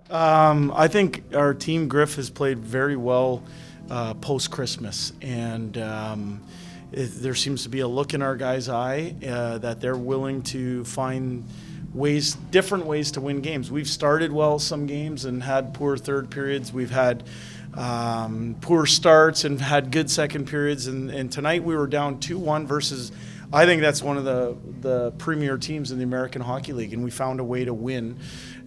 I think our team, Griff, has played very well post-Christmas, and there seems to be a look in our guys' eye that they're willing to find different ways to win games. We've started well some games and had poor third periods. We've had poor starts and had good second periods, and tonight we were down 2-1 versus, I think that's one of the premier teams in the American Hockey League, and we found a way to win.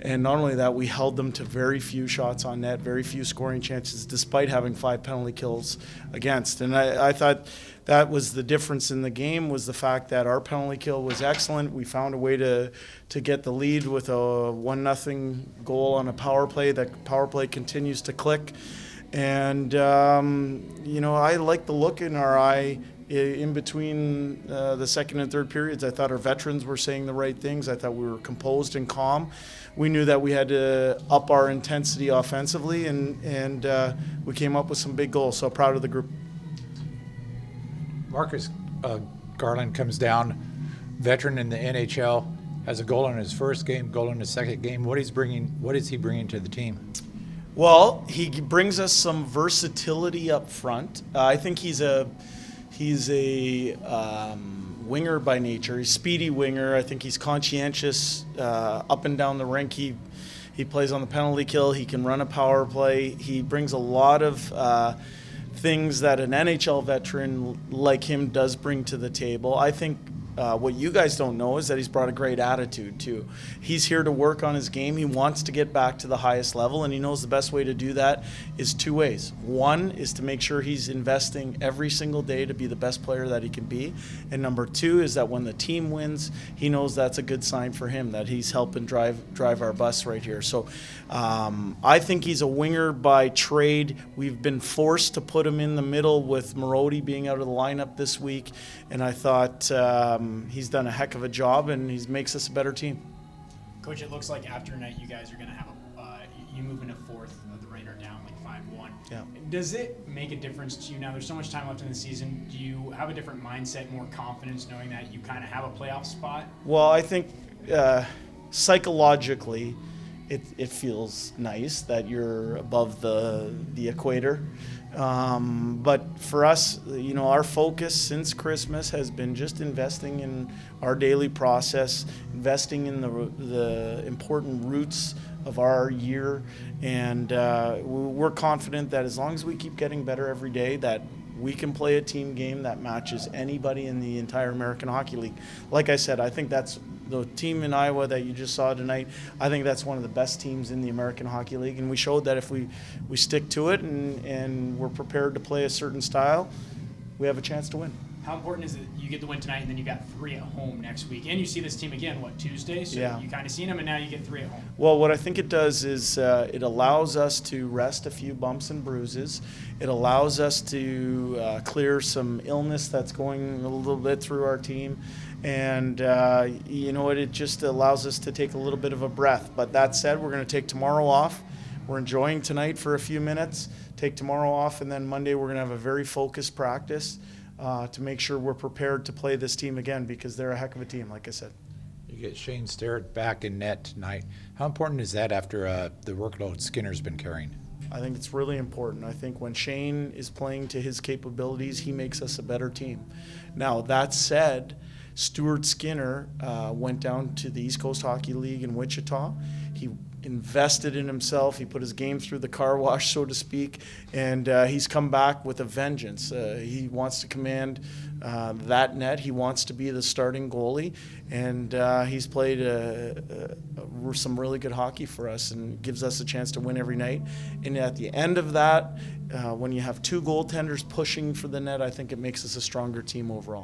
And not only that, we held them to very few shots on net, very few scoring chances, despite having 5 penalty kills against. And I thought that was the difference in the game, was the fact that our penalty kill was excellent. We found a way to get the lead with a 1-0 goal on a power play. That power play continues to click. And, I like the look in our eye in between the second and third periods. I thought our veterans were saying the right things. I thought we were composed and calm. We knew that we had to up our intensity offensively, and we came up with some big goals. So proud of the group. Marcus Garland comes down, veteran in the NHL, has a goal in his first game, goal in his second game. What is he bringing to the team? Well, he brings us some versatility up front. I think he's a winger by nature. He's a speedy winger. I think he's conscientious up and down the rink. He plays on the penalty kill. He can run a power play. He brings a lot of things that an NHL veteran like him does bring to the table. I think what you guys don't know is that he's brought a great attitude too. He's here to work on his game. He wants to get back to the highest level, and he knows the best way to do that is 2 ways. One is to make sure he's investing every single day to be the best player that he can be, and number 2 is that when the team wins, he knows that's a good sign for him, that he's helping drive our bus right here. So I think he's a winger by trade. We've been forced to put him in the middle with Marody being out of the lineup this week, and I thought he's done a heck of a job, and he makes us a better team. Coach, it looks like after tonight you guys are going to have you move into fourth. The Rain are down like 5-1. Yeah. Does it make a difference to you now? There's so much time left in the season. Do you have a different mindset, more confidence, knowing that you kind of have a playoff spot? Well, I think psychologically, it feels nice that you're above the equator. But for us, our focus since Christmas has been just investing in our daily process, investing in the important roots of our year, and we're confident that as long as we keep getting better every day, that we can play a team game that matches anybody in the entire American Hockey League. Like I said, I think that's the team in Iowa that you just saw tonight. I think that's one of the best teams in the American Hockey League, and we showed that if we stick to it and we're prepared to play a certain style, we have a chance to win. How important is it you get the win tonight and then you got 3 at home next week? And you see this team again, Tuesday? So yeah. You kind of seen them, and now you get 3 at home. Well, what I think it does is it allows us to rest a few bumps and bruises. It allows us to clear some illness that's going a little bit through our team. And it just allows us to take a little bit of a breath. But that said, we're going to take tomorrow off. We're enjoying tonight for a few minutes, take tomorrow off, and then Monday we're going to have a very focused practice to make sure we're prepared to play this team again, because they're a heck of a team, like I said. You get Shane Starrett back in net tonight. How important is that after the workload Skinner's been carrying? I think it's really important. I think when Shane is playing to his capabilities, he makes us a better team. Now, that said, Stuart Skinner went down to the East Coast Hockey League in Wichita. He invested in himself. He put his game through the car wash, so to speak, and he's come back with a vengeance. He wants to command that net. He wants to be the starting goalie, and he's played some really good hockey for us and gives us a chance to win every night. And at the end of that, when you have 2 goaltenders pushing for the net, I think it makes us a stronger team overall.